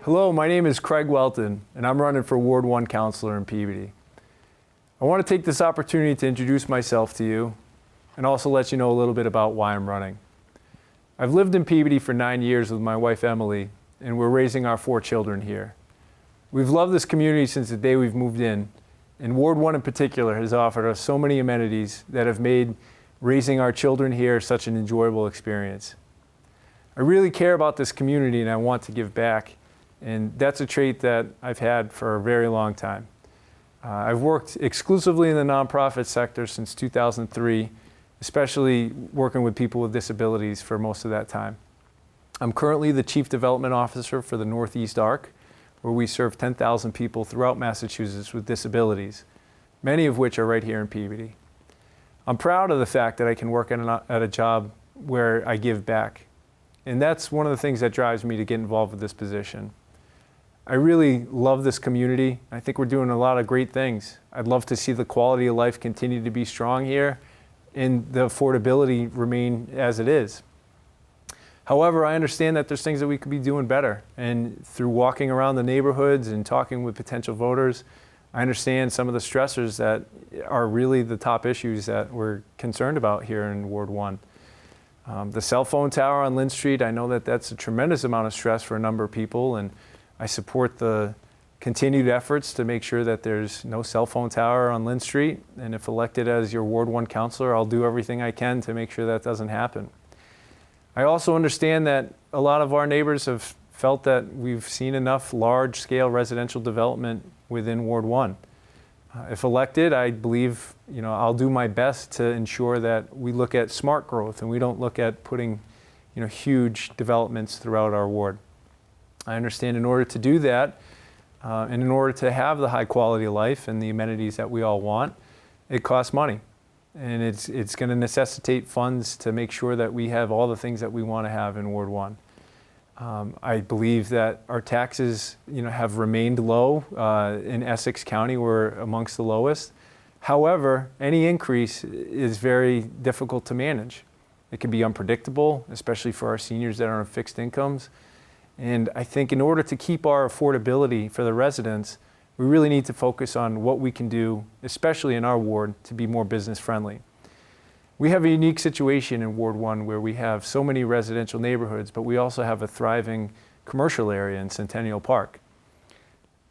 Hello, my name is Craig Welton, and I'm running for Ward 1 Councillor in Peabody. I want to take this opportunity to introduce myself to you and also let you know a little bit about why I'm running. I've lived in Peabody for 9 years with my wife Emily, and we're raising our 4 children here. We've loved this community since the day we've moved in, and Ward 1 in particular has offered us so many amenities that have made raising our children here such an enjoyable experience. I really care about this community and I want to give back, and that's a trait that I've had for a very long time. I've worked exclusively in the nonprofit sector since 2003, especially working with people with disabilities for most of that time. I'm currently the Chief Development Officer for the Northeast ARC, where we serve 10,000 people throughout Massachusetts with disabilities, many of which are right here in Peabody. I'm proud of the fact that I can work at a job where I give back, and that's one of the things that drives me to get involved with this position. I really love this community. I think we're doing a lot of great things. I'd love to see the quality of life continue to be strong here and the affordability remain as it is. However, I understand that there's things that we could be doing better. And through walking around the neighborhoods and talking with potential voters, I understand some of the stressors that are really the top issues that we're concerned about here in Ward 1. The cell phone tower on Lynn Street, I know that that's a tremendous amount of stress for a number of people, and I support the continued efforts to make sure that there's no cell phone tower on Lynn Street. And if elected as your Ward 1 councillor, I'll do everything I can to make sure that doesn't happen. I also understand that a lot of our neighbors have felt that we've seen enough large-scale residential development within Ward 1. If elected, I believe I'll do my best to ensure that we look at smart growth and we don't look at putting huge developments throughout our ward. I understand in order to do that, and in order to have the high quality of life and the amenities that we all want, it costs money. And it's going to necessitate funds to make sure that we have all the things that we want to have in Ward 1. I believe that our taxes have remained low. In Essex County, we're amongst the lowest. However, any increase is very difficult to manage. It can be unpredictable, especially for our seniors that are on fixed incomes. And I think in order to keep our affordability for the residents, we really need to focus on what we can do, especially in our ward, to be more business friendly. We have a unique situation in Ward 1 where we have so many residential neighborhoods, but we also have a thriving commercial area in Centennial Park.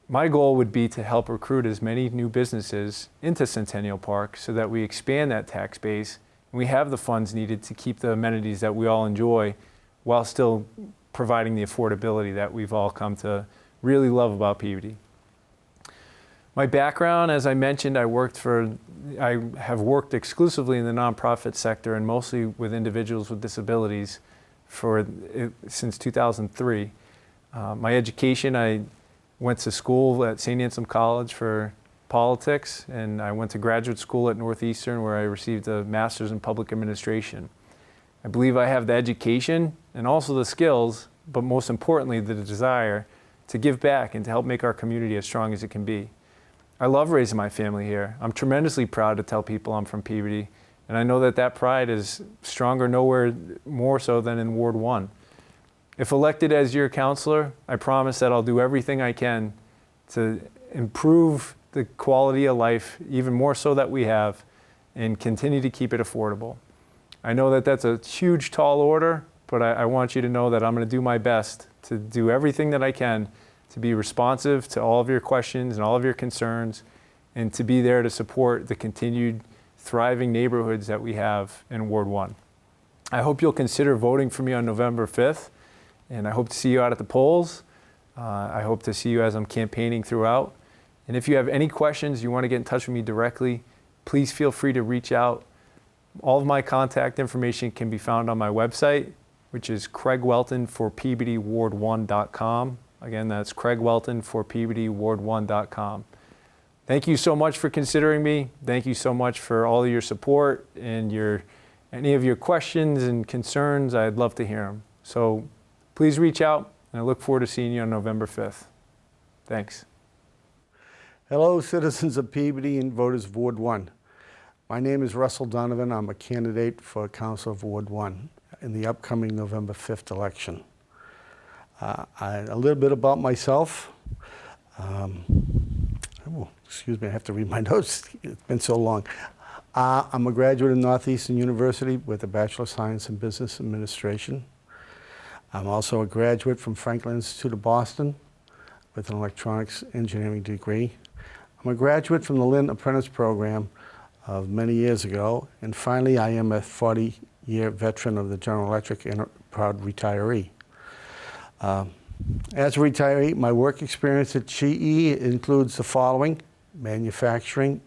My goal would be to help recruit as many new businesses into Centennial Park so that we expand that tax base and we have the funds needed to keep the amenities that we all enjoy while still providing the affordability that we've all come to really love about Peabody. My background, as I mentioned, I have worked exclusively in the nonprofit sector and mostly with individuals with disabilities since 2003. My education, I went to school at St. Anselm College for politics, and I went to graduate school at Northeastern where I received a master's in public administration. I believe I have the education and also the skills, but most importantly, the desire to give back and to help make our community as strong as it can be. I love raising my family here. I'm tremendously proud to tell people I'm from Peabody, and I know that that pride is stronger nowhere more so than in Ward 1. If elected as your councillor, I promise that I'll do everything I can to improve the quality of life, even more so that we have, and continue to keep it affordable. I know that that's a huge, tall order, but I want you to know that I'm going to do my best to do everything that I can to be responsive to all of your questions and all of your concerns, and to be there to support the continued thriving neighborhoods that we have in Ward 1. I hope you'll consider voting for me on November 5th, and I hope to see you out at the polls. I hope to see you as I'm campaigning throughout. And if you have any questions, you want to get in touch with me directly, please feel free to reach out. All of my contact information can be found on my website, which is craigweltonforpeabodyward1.com. Again, that's craigweltonforpeabodyward1.com. Thank you so much for considering me. Thank you so much for all of your support and any of your questions and concerns. I'd love to hear them. So please reach out, and I look forward to seeing you on November 5th. Thanks. Hello, citizens of Peabody and voters of Ward 1. My name is Russell Donovan. I'm a candidate for Council of Ward 1 in the upcoming November 5th election. A little bit about myself. Excuse me, I have to read my notes. It's been so long. I'm a graduate of Northeastern University with a Bachelor of Science in Business Administration. I'm also a graduate from Franklin Institute of Boston with an electronics engineering degree. I'm a graduate from the Lynn Apprentice Program of many years ago. And finally, I am a 40-year veteran of the General Electric and a proud retiree. As a retiree, my work experience at GE includes the following: manufacturing,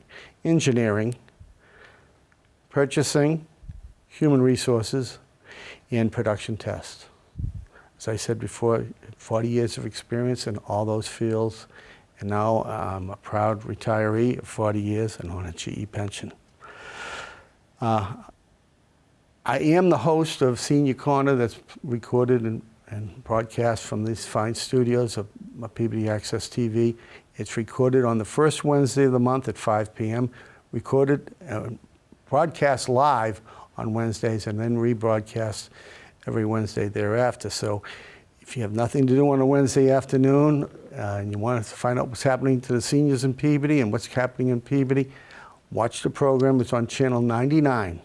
engineering, purchasing, human resources, and production test. As I said before, 40 years of experience in all those fields, and now I'm a proud retiree of 40 years and on a GE pension. I am the host of Senior Corner that's recorded and broadcast from these fine studios of Peabody Access TV. It's recorded on the first Wednesday of the month at 5 p.m., recorded and broadcast live on Wednesdays, and then rebroadcast every Wednesday thereafter. So if you have nothing to do on a Wednesday afternoon and you want to find out what's happening to the seniors in Peabody and what's happening in Peabody, watch the program. It's on channel 99,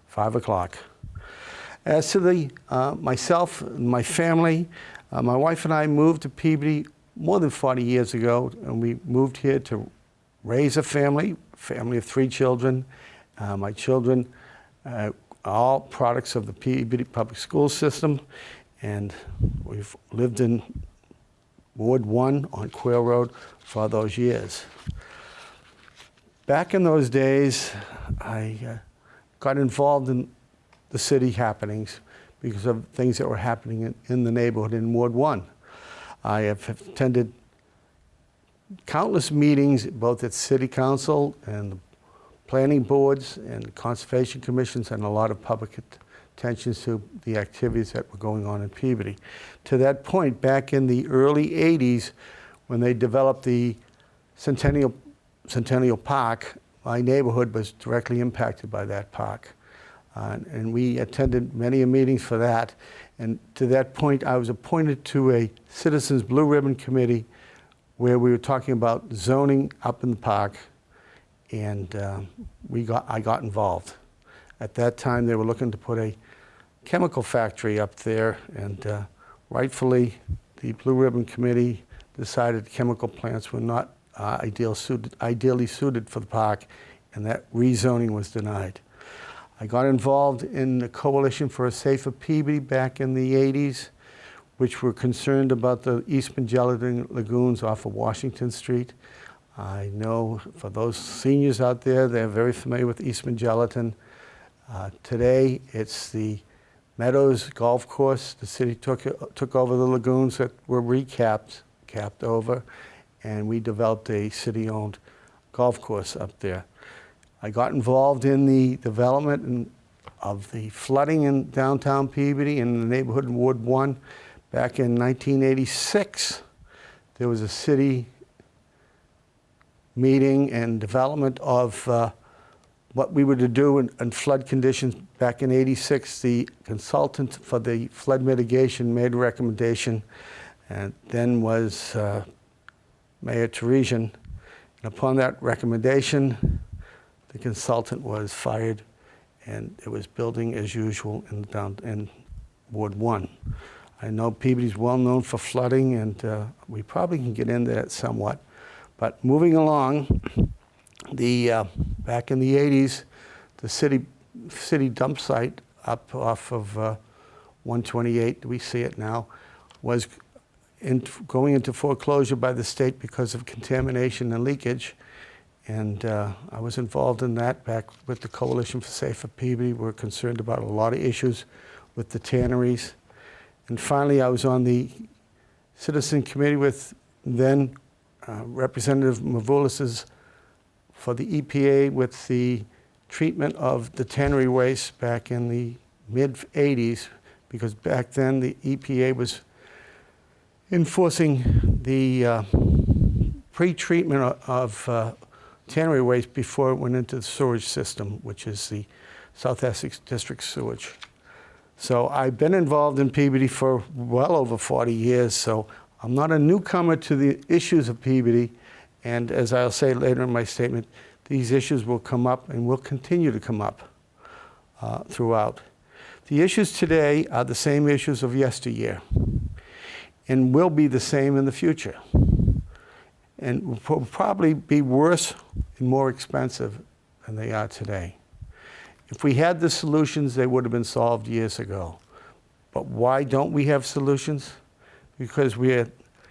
5 o'clock. As to myself and my family, my wife and I moved to Peabody more than 40 years ago, and we moved here to raise a family of 3 children. My children are all products of the Peabody public school system, and we've lived in Ward 1 on Quail Road for those years. Back in those days, I got involved in the city happenings because of things that were happening in the neighborhood in Ward 1. I have attended countless meetings, both at City Council and the planning boards and conservation commissions, and a lot of public attention to the activities that were going on in Peabody. To that point, back in the early 80s, when they developed the Centennial Park, my neighborhood was directly impacted by that park. And we attended many meetings for that. And to that point, I was appointed to a Citizens Blue Ribbon Committee where we were talking about zoning up in the park, and I got involved. At that time, they were looking to put a chemical factory up there, and rightfully, the Blue Ribbon Committee decided chemical plants were not ideally suited for the park, and that rezoning was denied. I got involved in the Coalition for a Safer Peabody back in the 80s, which were concerned about the Eastman Gelatin lagoons off of Washington Street. I know for those seniors out there, they're very familiar with Eastman Gelatin. Today, it's the Meadows Golf Course. The city took over the lagoons that were capped over, and we developed a city-owned golf course up there. I got involved in the development of the flooding in downtown Peabody in the neighborhood in Ward 1. Back in 1986, there was a city meeting and development of what we were to do in flood conditions. Back in '86, the consultant for the flood mitigation made a recommendation, and then was Mayor Teresian. And upon that recommendation, the consultant was fired, and it was building as usual in Ward 1. I know Peabody's well known for flooding, and we probably can get into that somewhat. But moving along, back in the 80s, the city dump site up off of 128, we see it now, was going into foreclosure by the state because of contamination and leakage. And I was involved in that back with the Coalition for Safer Peabody. We're concerned about a lot of issues with the tanneries. And finally, I was on the Citizen Committee with then Representative Mavoulis for the EPA with the treatment of the tannery waste back in the mid-'80s, because back then the EPA was enforcing the pre-treatment of tannery waste before it went into the sewage system, which is the South Essex District sewage. So I've been involved in Peabody for well over 40 years, so I'm not a newcomer to the issues of Peabody. And as I'll say later in my statement, these issues will come up and will continue to come up throughout. The issues today are the same issues of yesteryear and will be the same in the future. And will probably be worse and more expensive than they are today. If we had the solutions, they would have been solved years ago. But why don't we have solutions? Because we are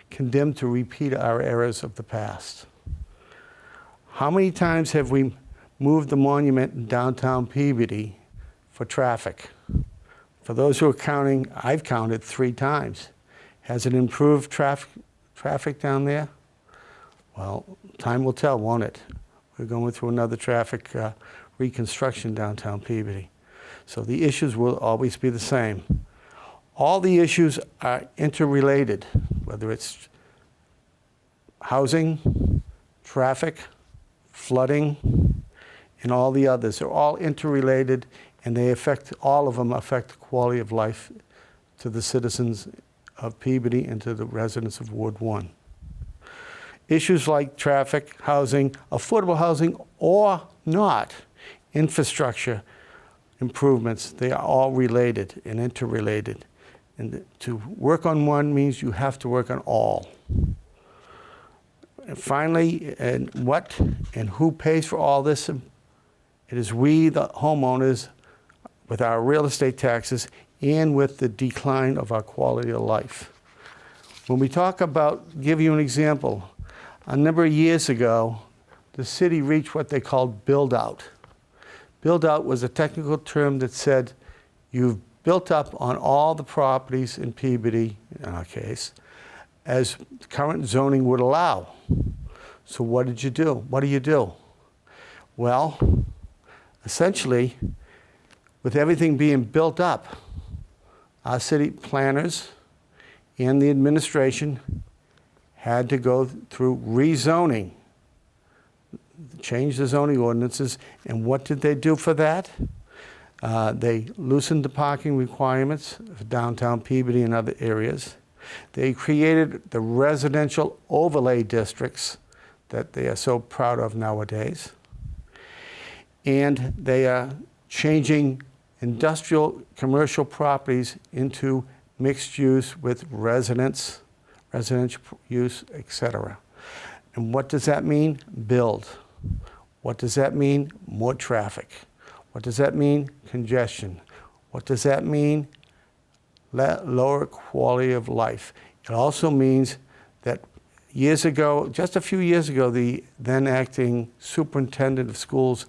condemned to repeat our errors of the past. How many times have we moved the monument in downtown Peabody for traffic? For those who are counting, I've counted 3 times. Has it improved traffic down there? Well, time will tell, won't it? We're going through another traffic reconstruction downtown Peabody. So the issues will always be the same. All the issues are interrelated, whether it's housing, traffic, flooding, and all the others. They're all interrelated, and they affect, all of them affect the quality of life to the citizens of Peabody and to the residents of Ward 1. Issues like traffic, housing, affordable housing, or not, infrastructure improvements, they are all related and interrelated. And to work on one means you have to work on all. And finally, and what and who pays for all this? It is we, the homeowners, with our real estate taxes and with the decline of our quality of life. When we talk about, give you an example, a number of years ago, the city reached what they called build-out. Build-out was a technical term that said you've built up on all the properties in Peabody, in our case, as current zoning would allow. So what did you do? What do you do? Well, essentially, with everything being built up, our city planners and the administration had to go through rezoning, change the zoning ordinances. And what did they do for that? They loosened the parking requirements for downtown Peabody and other areas. They created the residential overlay districts that they are so proud of nowadays. And they are changing industrial commercial properties into mixed use with residential use, etc. And what does that mean? Build. What does that mean? More traffic. What does that mean? Congestion. What does that mean? Lower quality of life. It also means that years ago, just a few years ago, the then acting superintendent of schools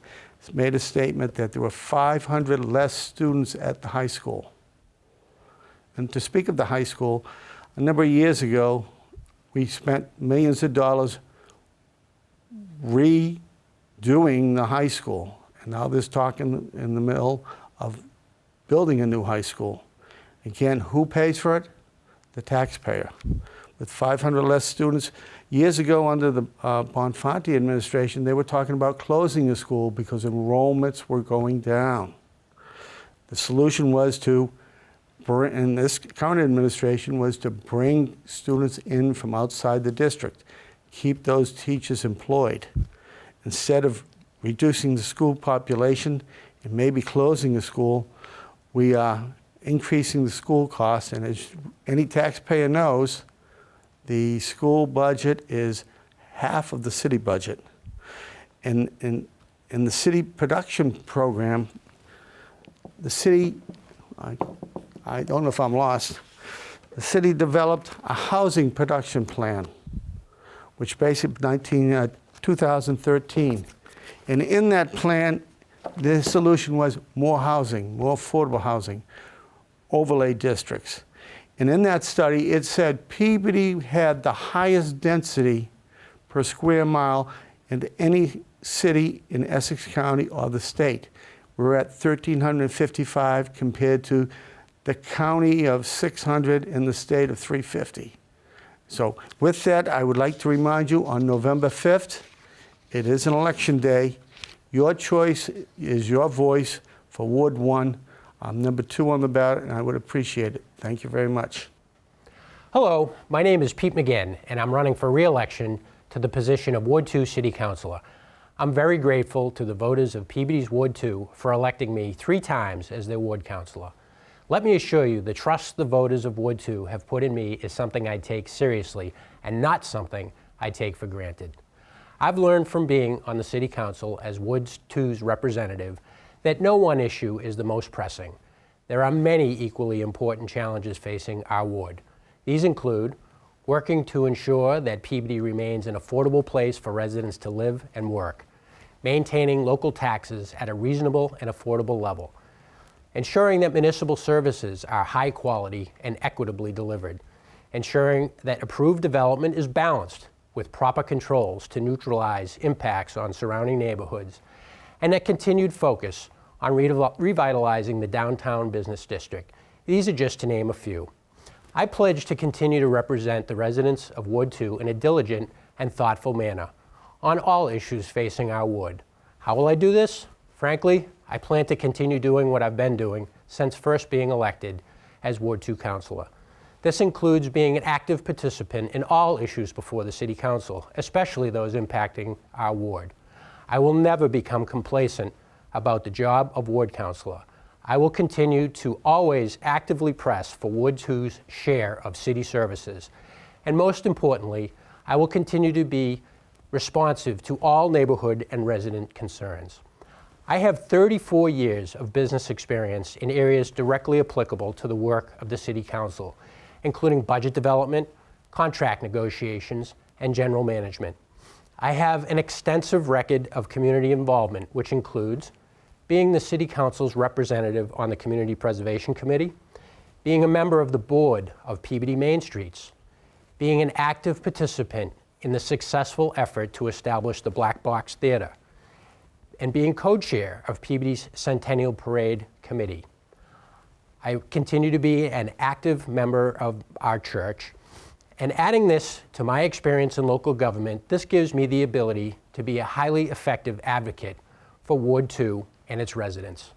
made a statement that there were 500 less students at the high school. And to speak of the high school, a number of years ago, we spent millions of dollars redoing the high school. And now there's talk in the middle of building a new high school. Again, who pays for it? The taxpayer. With 500 less students. Years ago, under the Bonfanti administration, they were talking about closing the school because enrollments were going down. The solution was to, in this current administration, was to bring students in from outside the district, keep those teachers employed. Instead of reducing the school population and maybe closing the school, we are increasing the school costs. And as any taxpayer knows, the school budget is half of the city budget. And in the city production program, the city, I don't know if I'm lost, the city developed a housing production plan, which basically 2013. And in that plan, the solution was more housing, more affordable housing, overlay districts. And in that study, it said Peabody had the highest density per square mile in any city in Essex County or the state. We're at 1,355 compared to the county of 600 and the state of 350. So with that, I would like to remind you on November 5th, it is an election day. Your choice is your voice for Ward 1. I'm number 2 on the ballot, and I would appreciate it. Thank you very much. Hello, my name is Pete McGann, and I'm running for re-election to the position of Ward 2 City Councilor. I'm very grateful to the voters of Peabody's Ward 2 for electing me 3 times as their Ward Councilor. Let me assure you, the trust the voters of Ward 2 have put in me is something I take seriously and not something I take for granted. I've learned from being on the City Council as Ward 2's representative that no one issue is the most pressing. There are many equally important challenges facing our ward. These include working to ensure that Peabody remains an affordable place for residents to live and work, maintaining local taxes at a reasonable and affordable level, ensuring that municipal services are high quality and equitably delivered, ensuring that approved development is balanced with proper controls to neutralize impacts on surrounding neighborhoods, and a continued focus on revitalizing the downtown business district. These are just to name a few. I pledge to continue to represent the residents of Ward 2 in a diligent and thoughtful manner on all issues facing our ward. How will I do this? Frankly, I plan to continue doing what I've been doing since first being elected as Ward 2 Councilor. This includes being an active participant in all issues before the City Council, especially those impacting our ward. I will never become complacent about the job of Ward Councilor. I will continue to always actively press for Ward 2's share of city services. And most importantly, I will continue to be responsive to all neighborhood and resident concerns. I have 34 years of business experience in areas directly applicable to the work of the City Council, including budget development, contract negotiations, and general management. I have an extensive record of community involvement, which includes being the City Council's representative on the Community Preservation Committee, being a member of the board of Peabody Main Streets, being an active participant in the successful effort to establish the Black Box Theater, and being co-chair of Peabody's Centennial Parade Committee. I continue to be an active member of our church, and adding this to my experience in local government, this gives me the ability to be a highly effective advocate for Ward 2 and its residents.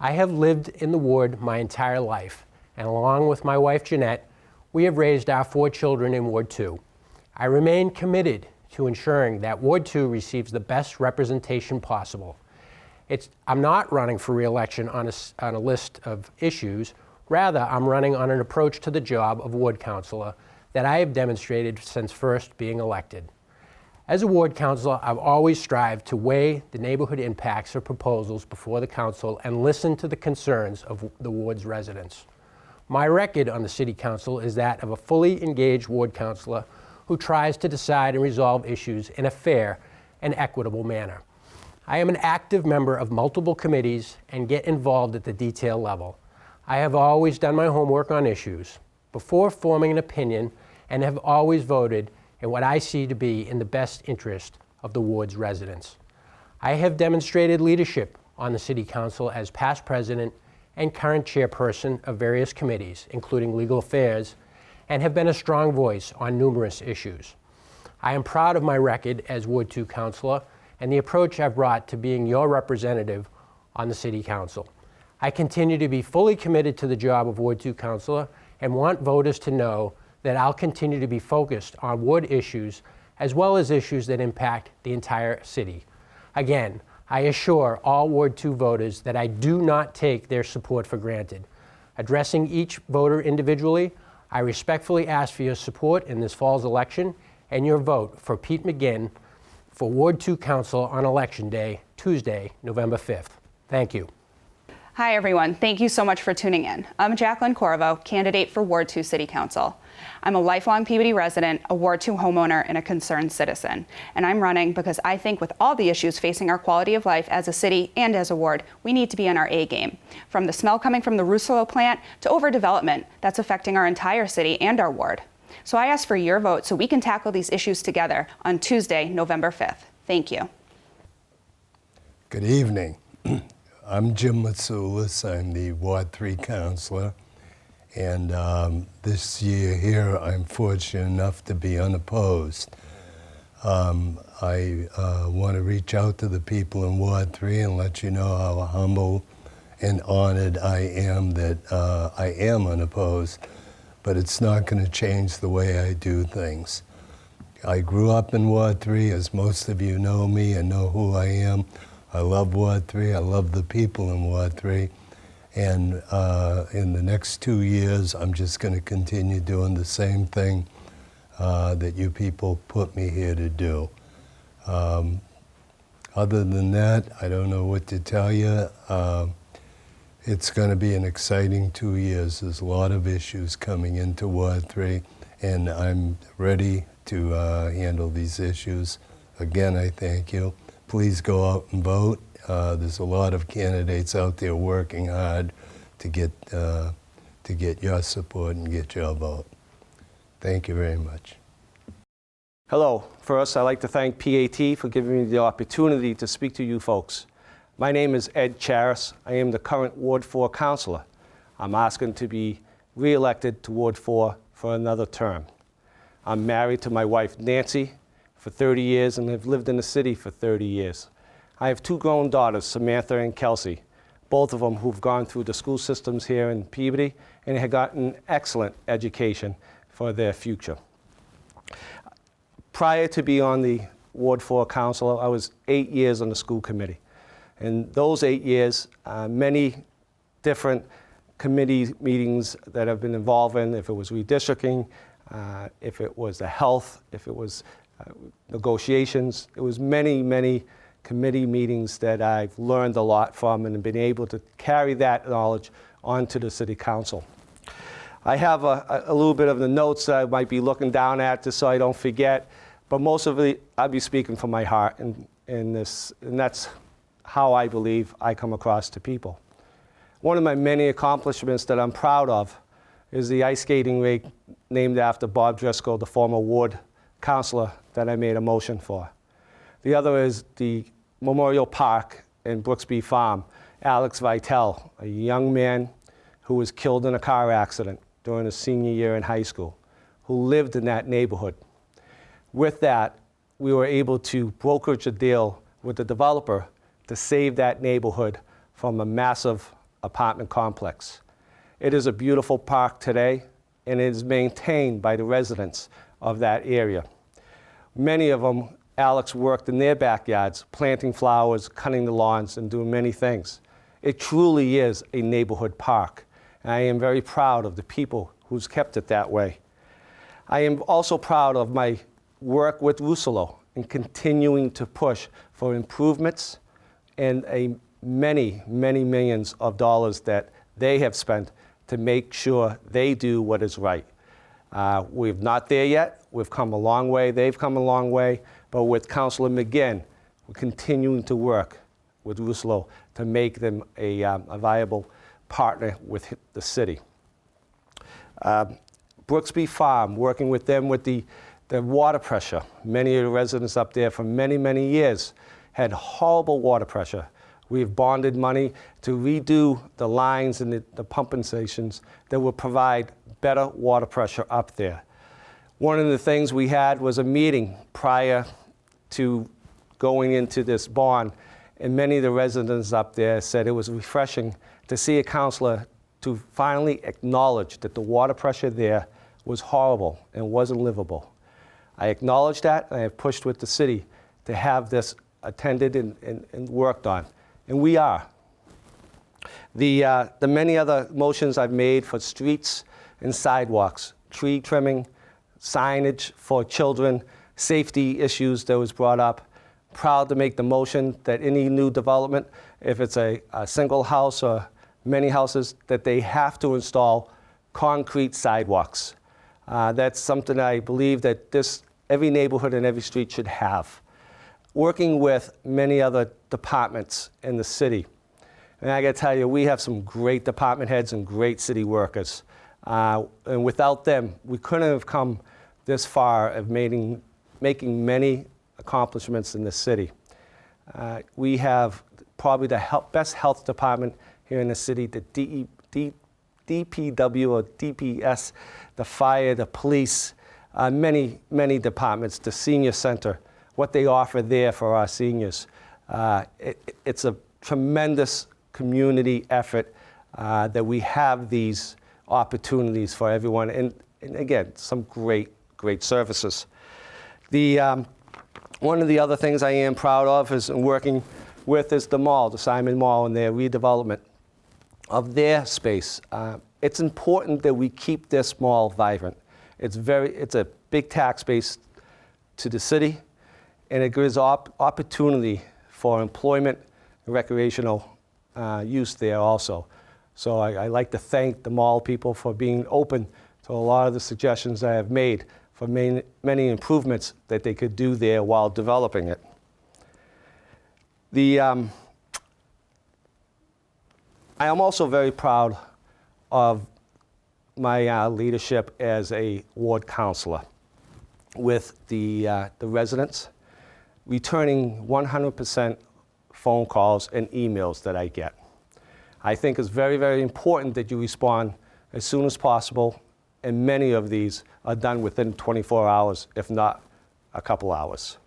I have lived in the ward my entire life, and along with my wife Jeanette, we have raised our 4 children in Ward 2. I remain committed to ensuring that Ward 2 receives the best representation possible. I'm not running for re-election on a list of issues. Rather, I'm running on an approach to the job of Ward Councilor that I have demonstrated since first being elected. As a Ward Councilor, I've always strived to weigh the neighborhood impacts of proposals before the Council and listen to the concerns of the Ward's residents. My record on the City Council is that of a fully engaged Ward Councilor who tries to decide and resolve issues in a fair and equitable manner. I am an active member of multiple committees and get involved at the detail level. I have always done my homework on issues before forming an opinion and have always voted in what I see to be in the best interest of the ward's residents. I have demonstrated leadership on the City Council as past president and current chairperson of various committees, including legal affairs, and have been a strong voice on numerous issues. I am proud of my record as Ward 2 Councilor and the approach I've brought to being your representative on the City Council. I continue to be fully committed to the job of Ward 2 Councilor and want voters to know that I'll continue to be focused on ward issues as well as issues that impact the entire city. Again, I assure all Ward 2 voters that I do not take their support for granted. Addressing each voter individually, I respectfully ask for your support in this fall's election and your vote for Pete McGann for Ward 2 Council on Election Day, Tuesday, November 5th. Thank you. Hi, everyone. Thank you so much for tuning in. I'm Jacqueline Corriveau, candidate for Ward 2 City Council. I'm a lifelong Peabody resident, a Ward 2 homeowner, and a concerned citizen. And I'm running because I think with all the issues facing our quality of life as a city and as a ward, we need to be on our A game. From the smell coming from the Rousseau plant to overdevelopment that's affecting our entire city and our ward. So I ask for your vote so we can tackle these issues together on Tuesday, November 5th. Thank you. Good evening. I'm Jim Matsoulis. I'm the Ward 3 Councilor. And this year here, I'm fortunate enough to be unopposed. I want to reach out to the people in Ward 3 and let you know how humble and honored I am that I am unopposed, but it's not going to change the way I do things. I grew up in Ward 3, as most of you know me and know who I am. I love Ward 3. I love the people in Ward 3. And in the next 2 years, I'm just going to continue doing the same thing that you people put me here to do. Other than that, I don't know what to tell you. It's going to be an exciting 2 years. There's a lot of issues coming into Ward 3, and I'm ready to handle these issues. Again, I thank you. Please go out and vote. There's a lot of candidates out there working hard to get your support and get your vote. Thank you very much. Hello. First, I'd like to thank PAT for giving me the opportunity to speak to you folks. My name is Edie Charis. I am the current Ward 4 Councillor. I'm asking to be re-elected to Ward 4 for another term. I'm married to my wife, Nancy, for 30 years and have lived in the city for 30 years. I have 2 grown daughters, Samantha and Kelsey, both of them who've gone through the school systems here in Peabody and have gotten excellent education for their future. Prior to being on the Ward 4 Council, I was 8 years on the school committee. In those 8 years, many different committee meetings that I've been involved in, if it was redistricting, if it was the health, if it was negotiations, it was many committee meetings that I've learned a lot from and been able to carry that knowledge onto the City Council. I have a little bit of the notes that I might be looking down at just so I don't forget, but most of it I'll be speaking from my heart, and that's how I believe I come across to people. One of my many accomplishments that I'm proud of is the ice skating rink named after Bob Driscoll, the former Ward Councillor that I made a motion for. The other is the Memorial Park in Brooksby Farm. Alex Vitale, a young man who was killed in a car accident during his senior year in high school, who lived in that neighborhood. With that, we were able to brokerage a deal with the developer to save that neighborhood from a massive apartment complex. It is a beautiful park today, and it is maintained by the residents of that area. Many of them, Alex worked in their backyards, planting flowers, cutting the lawns, and doing many things. It truly is a neighborhood park, and I am very proud of the people who's kept it that way. I am also proud of my work with Russolo in continuing to push for improvements and many millions of dollars that they have spent to make sure they do what is right. We're not there yet. We've come a long way. They've come a long way. But with Councillor McGann, we're continuing to work with Russolo to make them a viable partner with the city. Brooksby Farm, working with them with the water pressure. Many of the residents up there for many years had horrible water pressure. We've bonded money to redo the lines and the pumping stations that will provide better water pressure up there. One of the things we had was a meeting prior to going into this bond, and many of the residents up there said it was refreshing to see a councillor to finally acknowledge that the water pressure there was horrible and wasn't livable. I acknowledge that, and I have pushed with the city to have this attended and worked on, and we are. The many other motions I've made for streets and sidewalks, tree trimming, signage for children, safety issues that was brought up. Proud to make the motion that any new development, if it's a single house or many houses, that they have to install concrete sidewalks. That's something I believe that every neighborhood and every street should have. Working with many other departments in the city. And I gotta tell you, we have some great department heads and great city workers. And without them, we couldn't have come this far of making many accomplishments in the city. We have probably the best health department here in the city, the DPW or DPS, the fire, the police, many departments, the senior center, what they offer there for our seniors. It's a tremendous community effort that we have these opportunities for everyone, and again, some great services. One of the other things I am proud of is working with is the mall, the Simon Mall, and their redevelopment of their space. It's important that we keep this mall vibrant. It's a big tax base to the city, and it gives opportunity for employment and recreational use there also. So I like to thank the mall people for being open to a lot of the suggestions I have made for many improvements that they could do there while developing it. I am also very proud of my leadership as a ward councillor with the residents, returning 100% phone calls and emails that I get. I think it's very, very important that you respond as soon as possible, and many of these are done within 24 hours, if not a couple hours.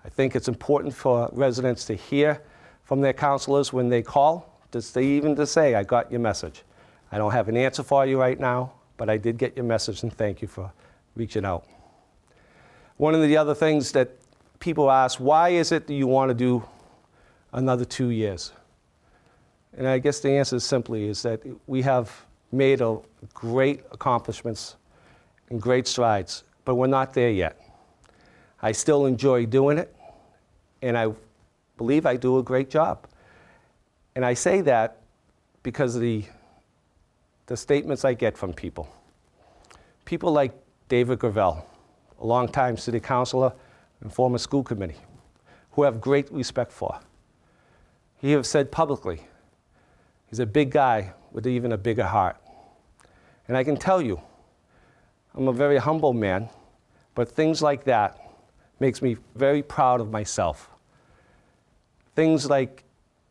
I think it's important for residents to hear from their councilors when they call, even to say, I got your message. I don't have an answer for you right now, but I did get your message, and thank you for reaching out. One of the other things that people ask, why is it that you want to do another 2 years? And I guess the answer simply is that we have made great accomplishments and great strides, but we're not there yet. I still enjoy doing it, and I believe I do a great job. And I say that because of the statements I get from people. People like David Gravel, a longtime city councilor and former school committee, who I have great respect for. He has said publicly, he's a big guy with even a bigger heart. And I can tell you, I'm a very humble man, but things like that makes me very proud of myself. Things like,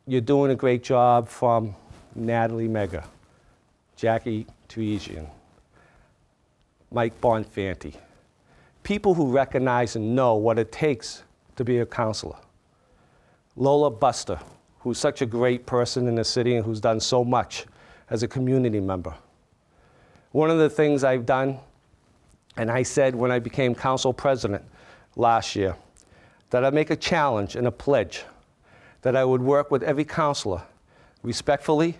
you're doing a great job from Natalie Mega, Jackie Charis, Mike Bonfanti. People who recognize and know what it takes to be a councilor. Lola Buster, who's such a great person in the city and who's done so much as a community member. One of the things I've done, and I said when I became council president last year, that I make a challenge and a pledge that I would work with every councilor respectfully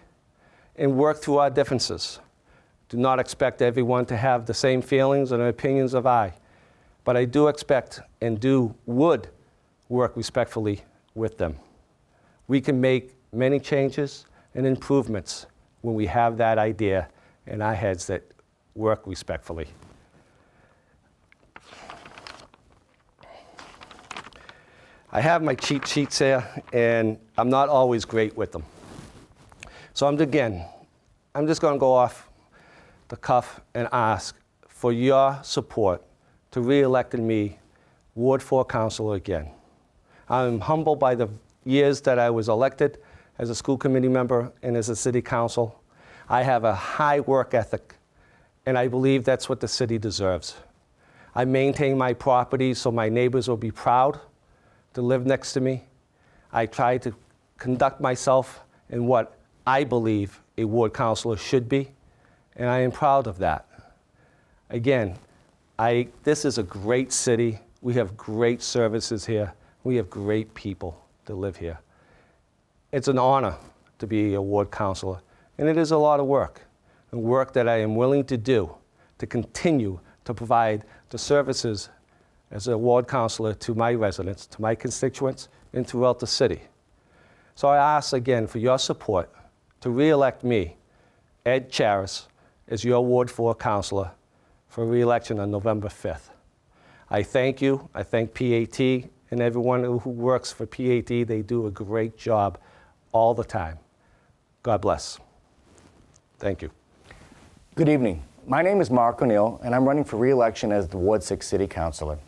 and work through our differences. Do not expect everyone to have the same feelings and opinions of I, but I do expect and would work respectfully with them. We can make many changes and improvements when we have that idea in our heads that work respectfully. I have my cheat sheets here, and I'm not always great with them. So I'm just going to go off the cuff and ask for your support to re-elect me Ward 4 councilor again. I'm humbled by the years that I was elected as a school committee member and as a city council. I have a high work ethic, and I believe that's what the city deserves. I maintain my property so my neighbors will be proud to live next to me. I try to conduct myself in what I believe a ward councilor should be, and I am proud of that. Again, this is a great city. We have great services here. We have great people that live here. It's an honor to be a ward councilor, and it is a lot of work, and work that I am willing to do to continue to provide the services as a ward councilor to my residents, to my constituents, and throughout the city. So I ask again for your support to re-elect me, Edie Charis, as your Ward 4 councilor for re-election on November 5th. I thank you. I thank PAT and everyone who works for PAT. They do a great job all the time. God bless. Thank you. Good evening. My name is Mark O'Neill, and I'm running for re-election as the Ward 6 City Councilor.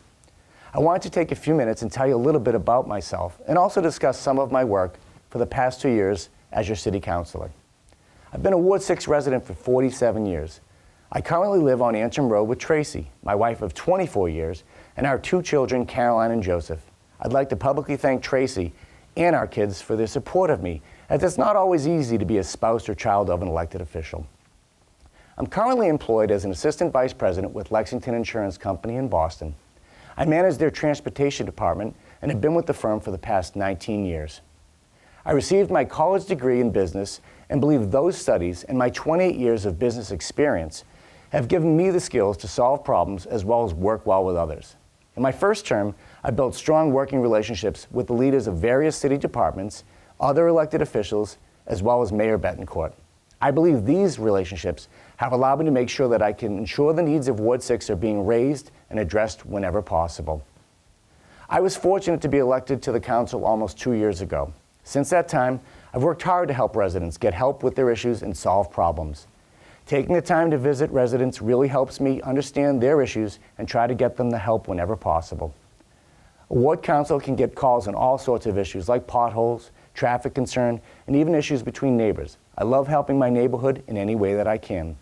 I wanted to take a few minutes and tell you a little bit about myself and also discuss some of my work for the past 2 years as your City Councilor. I've been a Ward 6 resident for 47 years. I currently live on Antrim Road with Tracy, my wife of 24 years, and our 2 children, Caroline and Joseph. I'd like to publicly thank Tracy and our kids for their support of me as it's not always easy to be a spouse or child of an elected official. I'm currently employed as an assistant vice president with Lexington Insurance Company in Boston. I manage their transportation department and have been with the firm for the past 19 years. I received my college degree in business and believe those studies and my 28 years of business experience have given me the skills to solve problems as well as work well with others. In my first term, I built strong working relationships with the leaders of various city departments, other elected officials, as well as Mayor Betancourt. I believe these relationships have allowed me to make sure that I can ensure the needs of Ward 6 are being raised and addressed whenever possible. I was fortunate to be elected to the council almost 2 years ago. Since that time, I've worked hard to help residents get help with their issues and solve problems. Taking the time to visit residents really helps me understand their issues and try to get them the help whenever possible. A ward council can get calls on all sorts of issues like potholes, traffic concern, and even issues between neighbors. I love helping my neighborhood in any way that I can.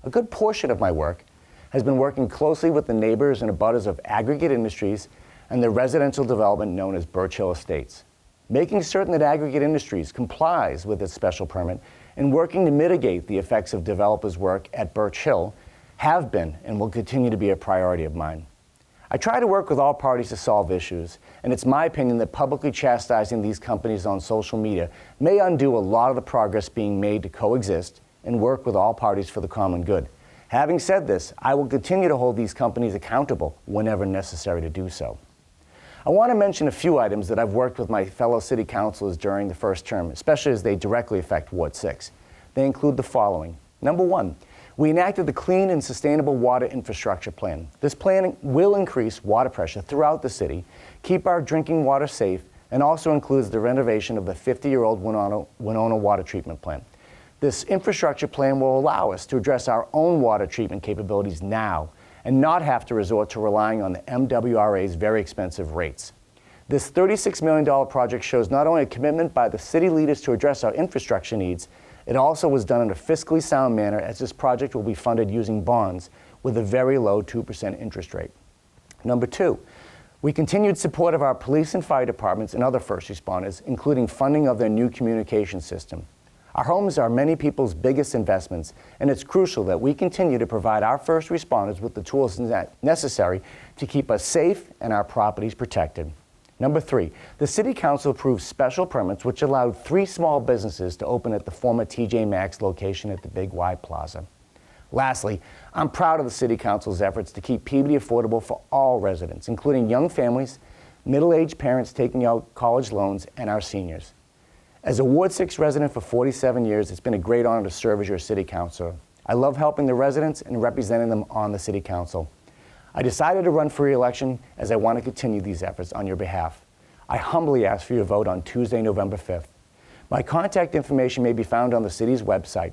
A good portion of my work has been working closely with the neighbors and abutters of Aggregate Industries and the residential development known as Birch Hill Estates. Making certain that Aggregate Industries complies with its special permit and working to mitigate the effects of developers' work at Birch Hill have been and will continue to be a priority of mine. I try to work with all parties to solve issues, and it's my opinion that publicly chastising these companies on social media may undo a lot of the progress being made to coexist and work with all parties for the common good. Having said this, I will continue to hold these companies accountable whenever necessary to do so. I want to mention a few items that I've worked with my fellow city councilors during the first term, especially as they directly affect Ward 6. They include the following. Number one, we enacted the Clean and Sustainable Water Infrastructure Plan. This plan will increase water pressure throughout the city, keep our drinking water safe, and also includes the renovation of the 50-year-old Winona water treatment plant. This infrastructure plan will allow us to address our own water treatment capabilities now and not have to resort to relying on the MWRA's very expensive rates. This $36 million project shows not only a commitment by the city leaders to address our infrastructure needs, it also was done in a fiscally sound manner, as this project will be funded using bonds with a very low 2% interest rate. Number two, we continued support of our police and fire departments and other first responders, including funding of their new communication system. Our homes are many people's biggest investments, and it's crucial that we continue to provide our first responders with the tools necessary to keep us safe and our properties protected. Number three, the City Council approved special permits which allowed 3 small businesses to open at the former TJ Maxx location at the Big Y Plaza. Lastly, I'm proud of the City Council's efforts to keep Peabody affordable for all residents, including young families, middle-aged parents taking out college loans, and our seniors. As a Ward 6 resident for 47 years, it's been a great honor to serve as your City Councilor. I love helping the residents and representing them on the City Council. I decided to run for re-election as I want to continue these efforts on your behalf. I humbly ask for your vote on Tuesday, November 5th. My contact information may be found on the city's website.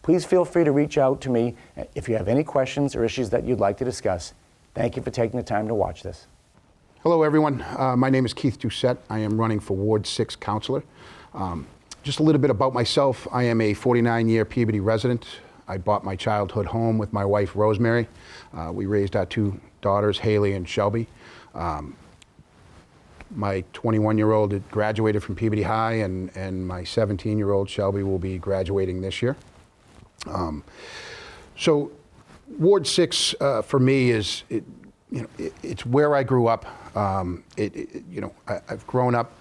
Please feel free to reach out to me if you have any questions or issues that you'd like to discuss. Thank you for taking the time to watch this. Hello, everyone. My name is Keith Toset. I am running for Ward 6 Councillor. Just a little bit about myself. I am a 49-year Peabody resident. I bought my childhood home with my wife, Rosemary. We raised our 2 daughters, Haley and Shelby. My 21-year-old graduated from Peabody High, and my 17-year-old Shelby will be graduating this year. So Ward 6 for me is, it's where I grew up. I've grown up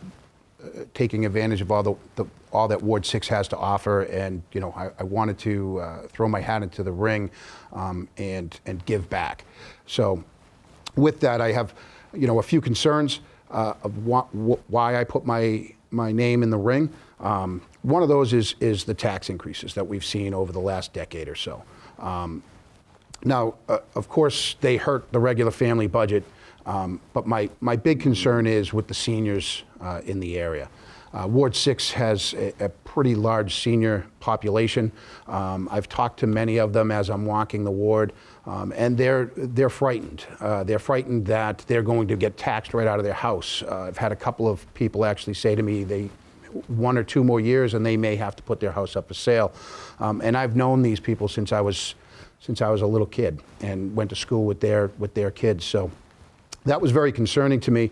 taking advantage of all that Ward 6 has to offer, and I wanted to throw my hat into the ring and give back. So with that, I have a few concerns of why I put my name in the ring. One of those is the tax increases that we've seen over the last decade or so. Now, of course, they hurt the regular family budget, but my big concern is with the seniors in the area. Ward 6 has a pretty large senior population. I've talked to many of them as I'm walking the ward, and they're frightened. They're frightened that they're going to get taxed right out of their house. I've had a couple of people actually say to me 1 or 2 more years and they may have to put their house up for sale. And I've known these people since I was a little kid and went to school with their kids. So That was very concerning to me.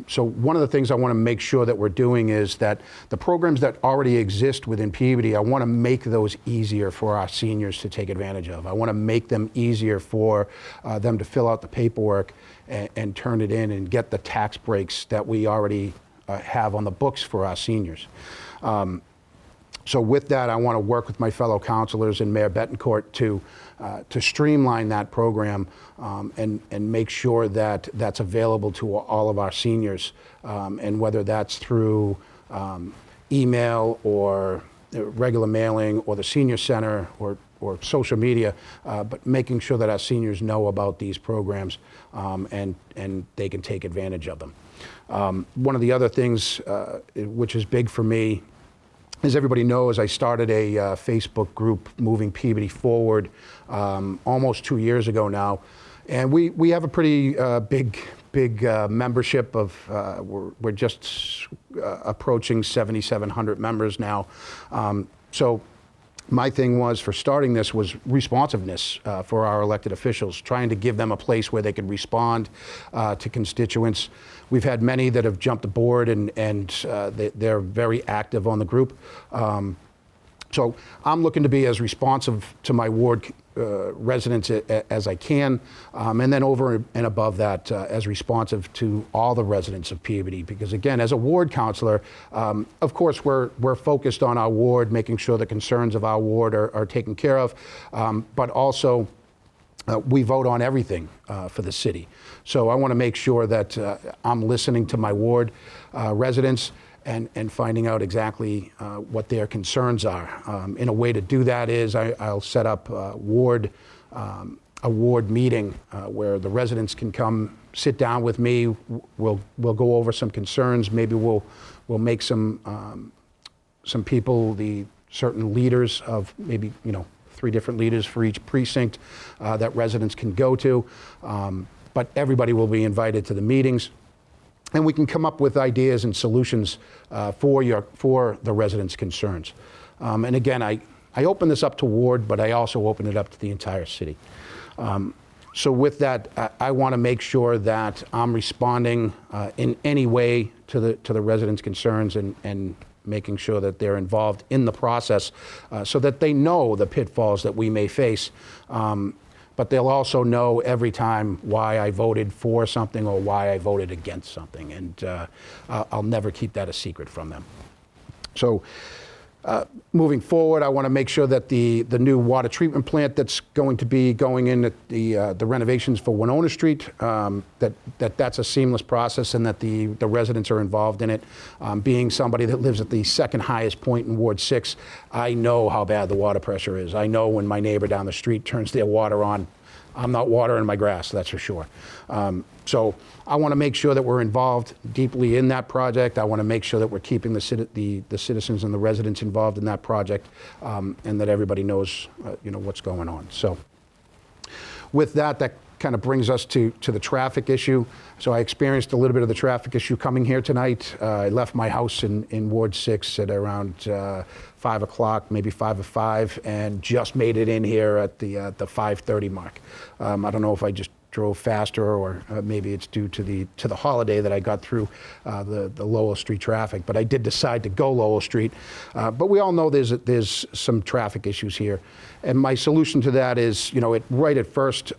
So one of the things I want to make sure that we're doing is that the programs that already exist within Peabody, I want to make those easier for our seniors to take advantage of. I want to make them easier for them to fill out the paperwork and turn it in and get the tax breaks that we already have on the books for our seniors. So with that, I want to work with my fellow councilors and Mayor Betancourt to streamline that program and make sure that that's available to all of our seniors. And whether that's through email or regular mailing or the senior center or social media, but making sure that our seniors know about these programs and they can take advantage of them. One of the other things which is big for me, as everybody knows, I started a Facebook group, Moving Peabody Forward, almost 2 years ago now. And we have a pretty big membership of, we're just approaching 7,700 members now. So my thing was for starting this was responsiveness for our elected officials, trying to give them a place where they could respond to constituents. We've had many that have jumped aboard and they're very active on the group. So I'm looking to be as responsive to my ward residents as I can, and then over and above that, as responsive to all the residents of Peabody. Because again, as a ward councillor, of course, we're focused on our ward, making sure the concerns of our ward are taken care of, but also we vote on everything for the city. So I want to make sure that I'm listening to my ward residents and finding out exactly what their concerns are. And a way to do that is I'll set up a ward meeting where the residents can come sit down with me. We'll go over some concerns. Maybe we'll make some people the certain leaders of maybe 3 different leaders for each precinct that residents can go to. But everybody will be invited to the meetings. And we can come up with ideas and solutions for the residents' concerns. And again, I open this up to ward, but I also open it up to the entire city. So with that, I want to make sure that I'm responding in any way to the residents' concerns and making sure that they're involved in the process so that they know the pitfalls that we may face. But they'll also know every time why I voted for something or why I voted against something. And I'll never keep that a secret from them. So moving forward, I want to make sure that the new water treatment plant that's going to be going in at the renovations for Winona Street, that's a seamless process and that the residents are involved in it. Being somebody that lives at the second highest point in Ward 6, I know how bad the water pressure is. I know when my neighbor down the street turns their water on, I'm not watering my grass, that's for sure. So I want to make sure that we're involved deeply in that project. I want to make sure that we're keeping the citizens and the residents involved in that project, and that everybody knows, what's going on. So with that kind of brings us to the traffic issue. So I experienced a little bit of the traffic issue coming here tonight. I left my house in Ward 6 at around 5 o'clock, maybe 5:05, and just made it in here at the 5:30 mark. I don't know if I just drove faster or maybe it's due to the holiday that I got through the Lowell Street traffic, but I did decide to go Lowell Street. But we all know there's some traffic issues here. And my solution to that is, right at first,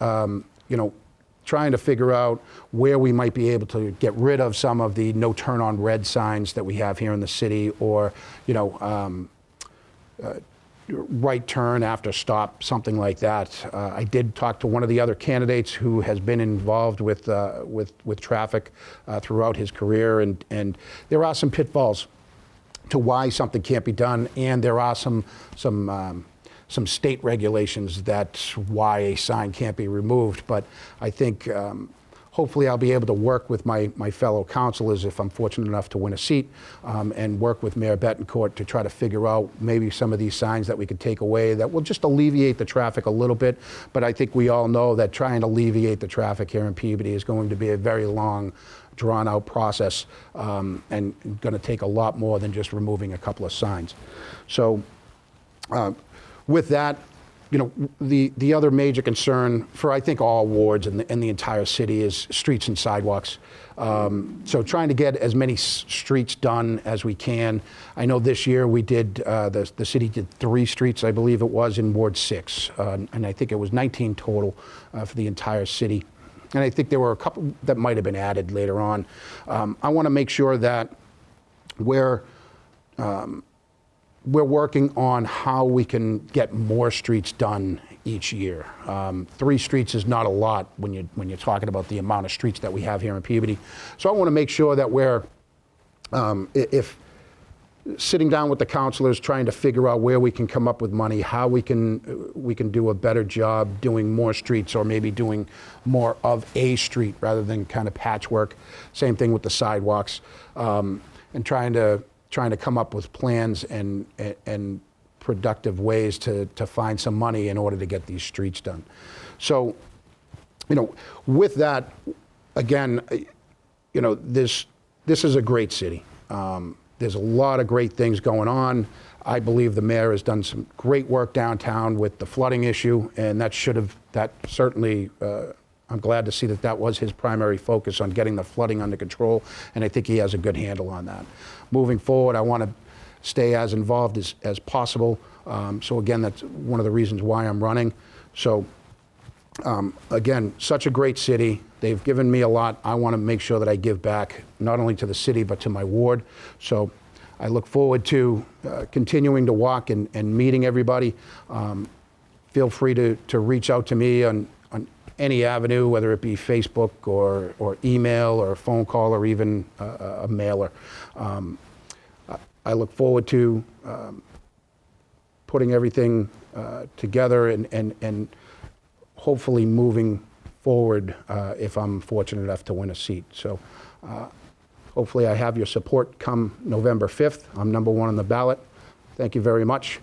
trying to figure out where we might be able to get rid of some of the no turn on red signs that we have here in the city, or, right turn after stop, something like that. I did talk to one of the other candidates who has been involved with traffic throughout his career, and there are some pitfalls to why something can't be done, and there are some state regulations that's why a sign can't be removed. But I think hopefully I'll be able to work with my fellow councilors if I'm fortunate enough to win a seat, and work with Mayor Betancourt to try to figure out maybe some of these signs that we could take away that will just alleviate the traffic a little bit. But I think we all know that trying to alleviate the traffic here in Peabody is going to be a very long, drawn-out process, and going to take a lot more than just removing a couple of signs. So with that, you know, the other major concern for, I think, all wards in the entire city is streets and sidewalks. So trying to get as many streets done as we can. I know this year we did, the city did 3 streets, I believe it was, in Ward 6. And I think it was 19 total for the entire city. And I think there were a couple that might have been added later on. I want to make sure that we're working on how we can get more streets done each year. 3 streets is not a lot when you're talking about the amount of streets that we have here in Peabody. So I want to make sure that we're, if sitting down with the councilors, trying to figure out where we can come up with money, how we can do a better job doing more streets, or maybe doing more of a street rather than kind of patchwork. Same thing with the sidewalks, and trying to come up with plans and productive ways to find some money in order to get these streets done. So, you know, with that, again, you know, this is a great city. There's a lot of great things going on. I believe the mayor has done some great work downtown with the flooding issue, and that certainly, I'm glad to see that was his primary focus, on getting the flooding under control, and I think he has a good handle on that. Moving forward, I want to stay as involved as possible. So again, that's one of the reasons why I'm running. So again, such a great city. They've given me a lot. I want to make sure that I give back, not only to the city, but to my ward. So I look forward to continuing to walk and meeting everybody. Feel free to reach out to me on any avenue, whether it be Facebook or email or a phone call or even a mailer. I look forward to putting everything together and hopefully moving forward if I'm fortunate enough to win a seat. So hopefully I have your support come November 5th. I'm #1 on the ballot. Thank you very much.